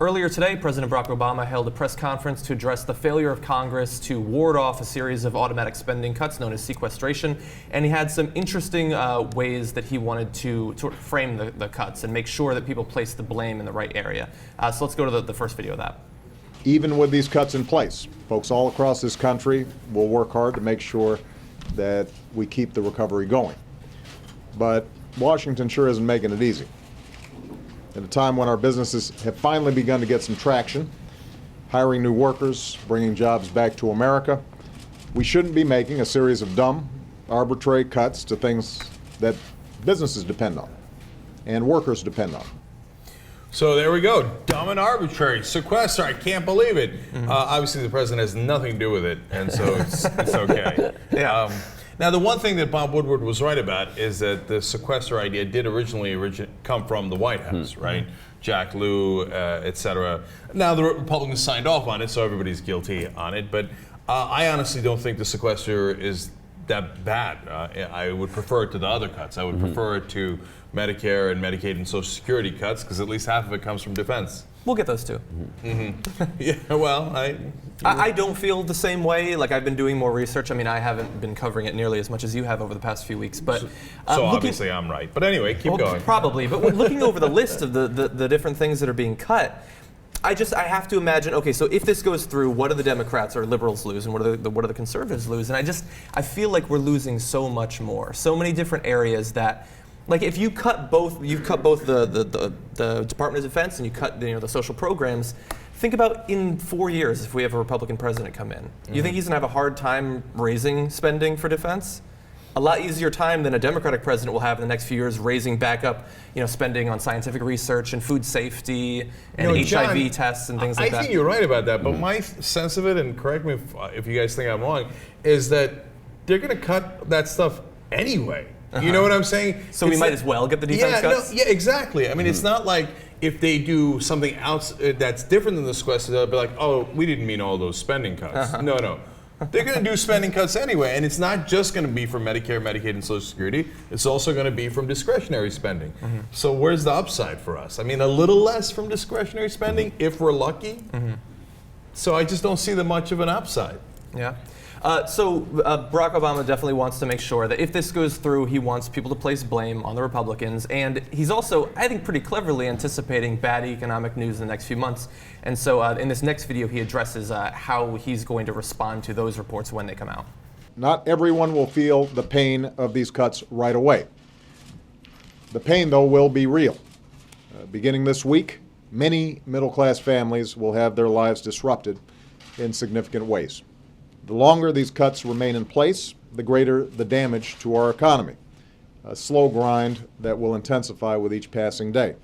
Earlier today, President Barack Obama held a press conference to address the failure of Congress to ward off a series of automatic spending cuts known as sequestration, and he had some interesting ways that he wanted to frame the cuts and make sure that people place the blame in the right area. So let's go to the first video of that. Even with these cuts in place, folks all across this country will work hard to make sure that we keep the recovery going. But Washington sure isn't making it easy. At a time when our businesses have finally begun to get some traction, hiring new workers, bringing jobs back to America, we shouldn't be making a series of dumb, arbitrary cuts to things that businesses depend on and workers depend on. So there we go, dumb and arbitrary, sequester, I can't believe it. Obviously the president has nothing to do with it, and so it's okay. Yeah. Now the one thing that Bob Woodward was right about is that the sequester idea did originally come from the White House, right? Jack Lew, et cetera. Now the Republicans signed off on it, so everybody's guilty on it, but I honestly don't think the sequester is that bad. I would prefer it to the other cuts. I would prefer it to Medicare and Medicaid and Social Security cuts, because at least half of it comes from defense. We'll get those too. Yeah, well, I don't feel the same way. Like, I've been doing more research. I mean, I haven't been covering it nearly as much as you have over the past few weeks. But so obviously I'm right. But anyway, keep going. Probably. But when looking over the list of the different things that are being cut, I have to imagine, okay, so if this goes through, what do the Democrats or liberals lose, and what are the conservatives lose? And I feel like we're losing so much more, so many different areas that, like, if you cut both, you've cut both the Department of Defense and you cut the social programs. Think about in 4 years if we have a Republican president come in. You think he's gonna have a hard time raising spending for defense? A lot easier time than a Democratic president will have in the next few years raising back up, spending on scientific research and food safety and HIV John, tests and things like that. I think you're right about that, but my sense of it, and correct me if you guys think I'm wrong, is that they're going to cut that stuff anyway. You know what I'm saying? So we might as well get the defense cuts? Yeah, exactly. I mean, it's not like if they do something else that's different than the sequester, they'll be like, oh, we didn't mean all those spending cuts. No. They're going to do spending cuts anyway, and it's not just going to be from Medicare, Medicaid, and Social Security. It's also going to be from discretionary spending. So where's the upside for us? I mean, a little less from discretionary spending, if we're lucky. So I just don't see that much of an upside. Yeah. So Barack Obama definitely wants to make sure that if this goes through, he wants people to place blame on the Republicans. And he's also, I think, pretty cleverly anticipating bad economic news in the next few months. And so in this next video, he addresses how he's going to respond to those reports when they come out. Not everyone will feel the pain of these cuts right away. The pain, though, will be real. Beginning this week, many middle-class families will have their lives disrupted in significant ways. The longer these cuts remain in place, the greater the damage to our economy. A slow grind that will intensify with each passing day.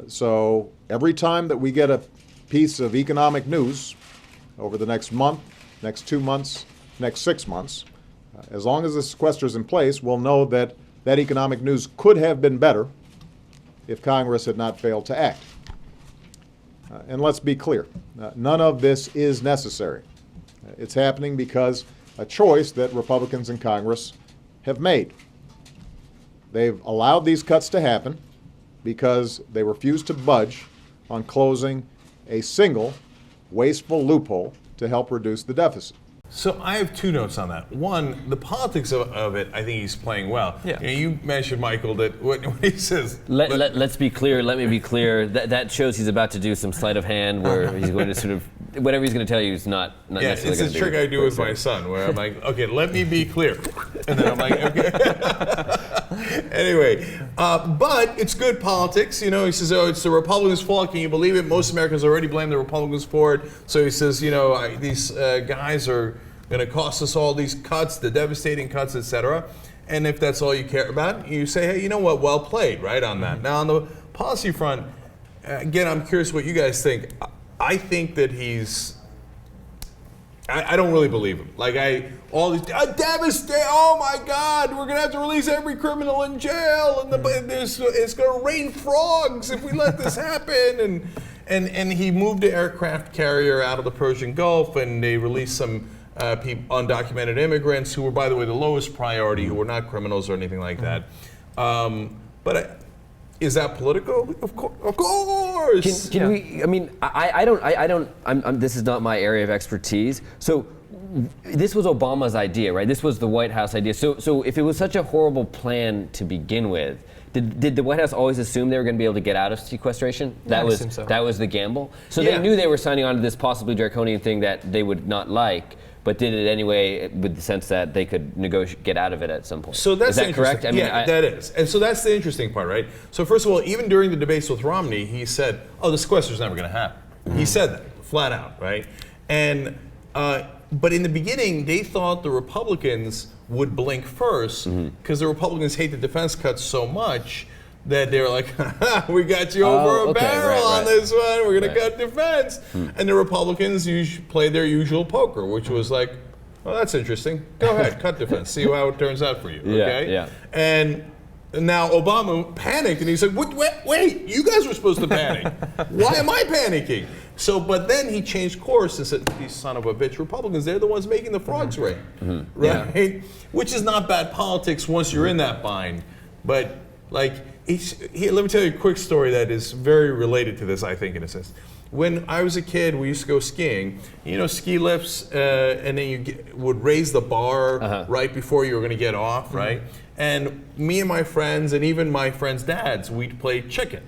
So every time that we get a piece of economic news over the next month, next 2 months, next 6 months, as long as the sequester is in place, we'll know that that economic news could have been better if Congress had not failed to act. And let's be clear, none of this is necessary. It's happening because a choice that Republicans in Congress have made. They've allowed these cuts to happen because they refuse to budge on closing a single wasteful loophole to help reduce the deficit. So I have 2 notes on that. One, the politics of it, I think he's playing well. Yeah. You mentioned, Michael, that when he says... Let's be clear, let me be clear. That shows he's about to do some sleight of hand where he's going to sort of, whatever he's going to tell you is not necessarily going to do. It's a trick I do with my son where I'm like, okay, let me be clear. And then I'm like, okay. Anyway, but it's good politics. He says, oh, it's the Republicans' fault. Can you believe it? Most Americans already blame the Republicans for it. So he says, these guys are going to cost us all these cuts, the devastating cuts, et cetera. And if that's all you care about, you say, hey, you know what, well played, right, on that. Now, on the policy front, again, I'm curious what you guys think. I think that I don't really believe him. Like, all these, devastate, oh my God, we're going to have to release every criminal in jail, and it's going to rain frogs if we let this happen. And he moved the aircraft carrier out of the Persian Gulf, and they released some undocumented immigrants who were, by the way, the lowest priority, who were not criminals or anything like that. But Is that political? Of course. Can we? I mean, I don't. This is not my area of expertise. So, this was Obama's idea, right? This was the White House idea. So if it was such a horrible plan to begin with, did the White House always assume they were going to be able to get out of sequestration? I assume so. That was the gamble. So Yeah. they knew they were signing on to this possibly draconian thing that they would not like, but did it anyway with the sense that they could get out of it at some point. So that's is that correct? interesting. That is. And so that's the interesting part, right? So first of all, even during the debates with Romney, he said, "Oh, the sequester's never going to happen." He said that flat out, right? And but in the beginning, they thought the Republicans would blink first because the Republicans hate the defense cuts so much that they were like, "We got you over a barrel on this one. We're going to cut defense." And the Republicans played their usual poker, which was like, "Well, that's interesting. Go ahead, cut defense. See how it turns out for you." Okay? Yeah. And now Obama panicked, and he said, "Wait, you guys were supposed to panic. Why am I panicking?" So, but then he changed course and said, "These son of a bitch Republicans, they're the ones making the frogs rain." Right? Yeah. Which is not bad politics once you're in that bind. But, like, here, let me tell you a quick story that is very related to this, I think, in a sense. When I was a kid, we used to go skiing. You know, ski lifts, and then you would raise the bar right before you were going to get off, right? And me and my friends, and even my friends' dads, we'd play chicken.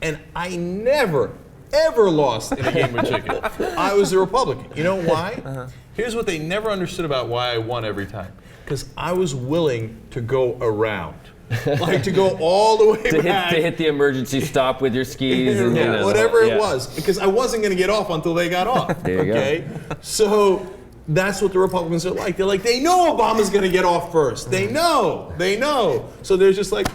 And I never, ever lost in a game of chicken. I was a Republican. You know why? Here's what they never understood about why I won every time. Because I was willing to go around. Like to go all the way back. To hit the emergency stop with your skis. And, whatever it was. Because I wasn't going to get off until they got off. There you go. So that's what the Republicans are like. They're like, they know Obama's going to get off first. They know. So they're just like,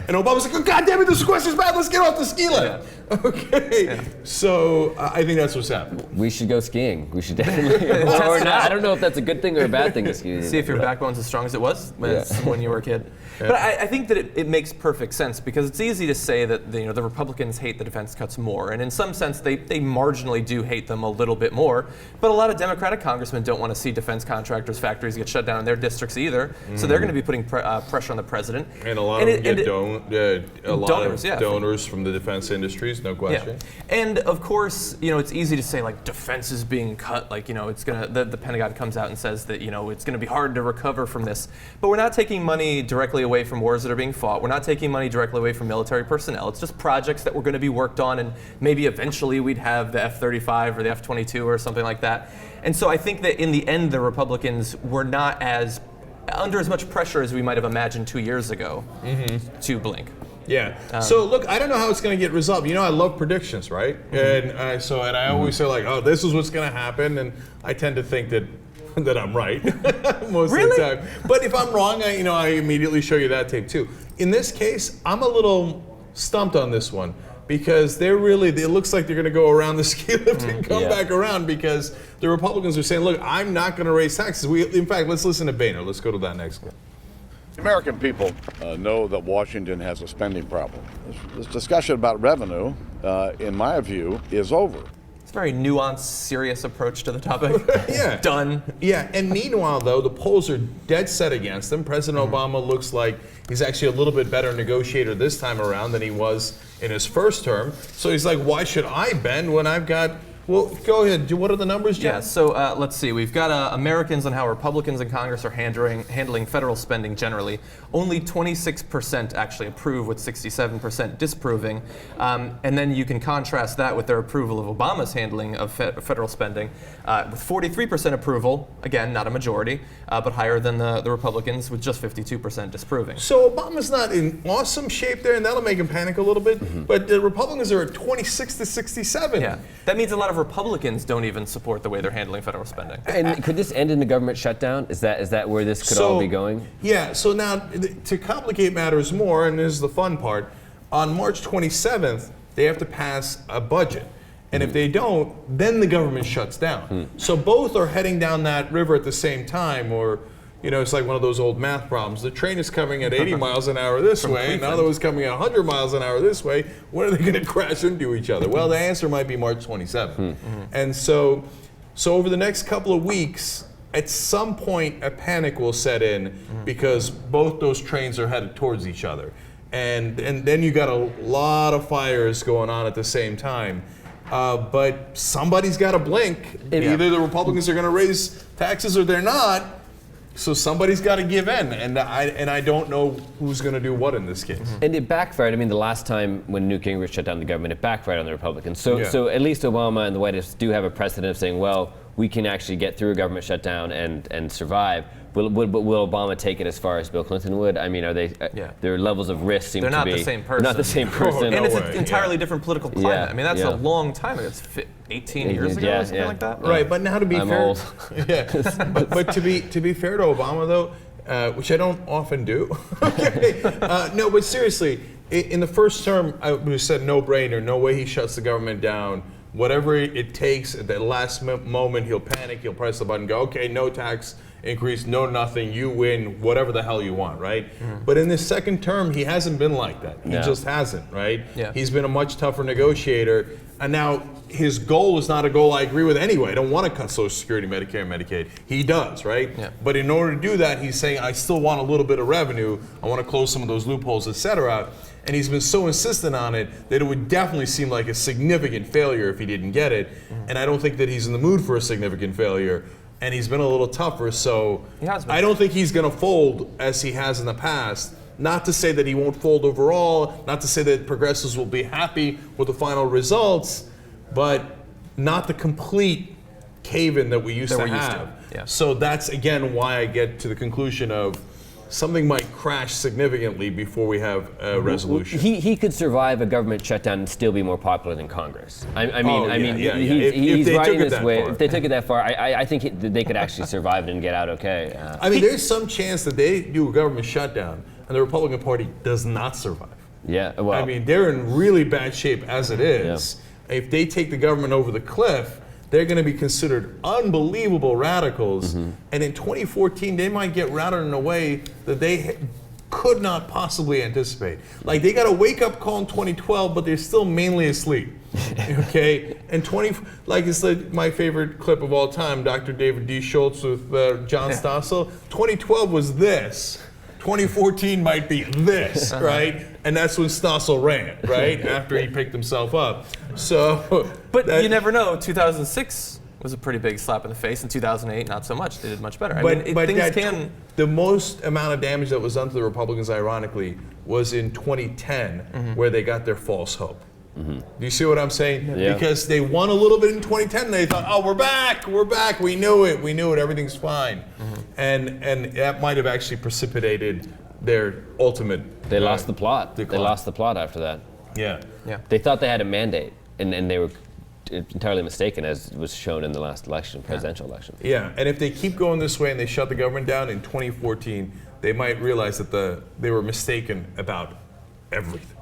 and Obama's like, "Oh, God damn it, the sequester's bad. Let's get off the ski lift." Okay. So I think that's what's happening. We should go skiing. We should definitely. or not. I don't know if that's a good thing or a bad thing to ski. See if your backbone's as strong as it was when you were a kid. But I think that it makes perfect sense because it's easy to say that the Republicans hate the defense cuts more, and in some sense they marginally do hate them a little bit more. But a lot of Democratic congressmen don't want to see defense contractors' factories get shut down in their districts either. So they're going to be putting pressure on the president. And a lot of them get donors from the defense industries, no question. Yeah. And of course, it's easy to say like defense is being cut, like it's gonna. The Pentagon comes out and says that it's going to be hard to recover from this. But we're not taking money directly away from wars that are being fought. We're not taking money directly away from military personnel. It's just projects that were going to be worked on, and maybe eventually we'd have the F-35 or the F-22 or something like that. And so I think that in the end, the Republicans were not under as much pressure as we might have imagined 2 years ago to blink. Yeah. So look, I don't know how it's going to get resolved. I love predictions, right? And I always say like, "Oh, this is what's going to happen," and I tend to think that I'm right most of the time. But if I'm wrong, I immediately show you that tape too. In this case, I'm a little stumped on this one because it looks like they're going to go around the ski lift and come back around because the Republicans are saying, "Look, I'm not going to raise taxes." In fact, let's listen to Boehner. Let's go to that next one. The American people know that Washington has a spending problem. This discussion about revenue, in my view, is over. It's a very nuanced, serious approach to the topic. Yeah. Done. Yeah, and meanwhile, though, the polls are dead set against him. President Obama looks like he's actually a little bit better negotiator this time around than he was in his first term. So he's like, why should I bend when I've got... Well, go ahead. What are the numbers, John? Yeah, so let's see. We've got Americans on how Republicans in Congress are handling federal spending generally. Only 26% actually approve, with 67% disapproving. And then you can contrast that with their approval of Obama's handling of federal spending, with 43% approval, again, not a majority, but higher than the Republicans, with just 52% disapproving. So Obama's not in awesome shape there, and that'll make him panic a little bit. But the Republicans are at 26 to 67. Yeah, that means a lot of Republicans don't even support the way they're handling federal spending. And could this end in a government shutdown? Is that where this could all be going? Yeah, so now to complicate matters more, and this is the fun part, on March 27th, they have to pass a budget. And if they don't, then the government shuts down. So both are heading down that river at the same time, or it's like one of those old math problems. The train is coming at 80 miles an hour this way, and the other one's coming at 100 miles an hour this way. When are they going to crash into each other? Well, the answer might be March 27th. And so over the next couple of weeks, at some point, a panic will set in because both those trains are headed towards each other. and then you got a lot of fires going on at the same time. But somebody's got to blink. Either the Republicans are going to raise taxes or they're not. So somebody's got to give in, and I don't know who's going to do what in this case. And it backfired. I mean, the last time when Newt Gingrich shut down the government, it backfired on the Republicans. So at least Obama and the White House do have a precedent of saying, well, we can actually get through a government shutdown and survive. Will Obama take it as far as Bill Clinton would? I mean, are they? Their levels of risk seem to be. They're not the same person. Not the same person. And it's an entirely different political climate. Yeah, I mean, that's yeah. a long time ago. It's 18 years ago or something like that. Right, but now to be I'm fair, old. but to be fair to Obama though, which I don't often do. Okay, no, but seriously, in the first term, we said no brainer, no way he shuts the government down. Whatever it takes at the last moment, he'll panic, he'll press the button, go, okay, no tax increase, no nothing, you win, whatever the hell you want, right? But in this second term, he hasn't been like that. He just hasn't, right? Yeah. He's been a much tougher negotiator. And now his goal is not a goal I agree with anyway. I don't want to cut Social Security, Medicare, and Medicaid. He does, right? Yeah. But in order to do that, he's saying, I still want a little bit of revenue. I want to close some of those loopholes, et cetera. And he's been so insistent on it that it would definitely seem like a significant failure if he didn't get it. And I don't think that he's in the mood for a significant failure. And he's been a little tougher, so I don't think he's going to fold as he has in the past. Not to say that he won't fold overall, not to say that progressives will be happy with the final results, but not the complete cave-in that we used to have. Yeah. So that's, again, why I get to the conclusion of something might crash significantly before we have a resolution. He could survive a government shutdown and still be more popular than Congress. I mean, If they riding took it this that way. far. If they took it that far, I think they could actually survive it and get out okay. I mean, there's some chance that they do a government shutdown and the Republican Party does not survive. Yeah, well, I mean, they're in really bad shape as it is. If they take the government over the cliff, they're going to be considered unbelievable radicals. And in 2014, they might get routed in a way that they could not possibly anticipate. Like, they got a wake-up call in 2012, but they're still mainly asleep. Okay? And it's like my favorite clip of all time, Dr. David D. Schultz with John Stossel. 2012 was this. 2014 might be this, right? And that's when Stossel ran, right? After he picked himself up. So, But you never know. 2006 was a pretty big slap in the face. In 2008, not so much. They did much better. The most amount of damage that was done to the Republicans, ironically, was in 2010, where they got their false hope. Do you see what I'm saying? Yeah. Because they won a little bit in 2010, and they thought, oh, we're back, we knew it, everything's fine. And that might have actually precipitated their ultimate they lost the plot. decline. They lost the plot after that. Yeah. They thought they had a mandate, and they were entirely mistaken, as was shown in the last election, presidential election. Yeah, and if they keep going this way and they shut the government down in 2014, they might realize that they were mistaken about everything.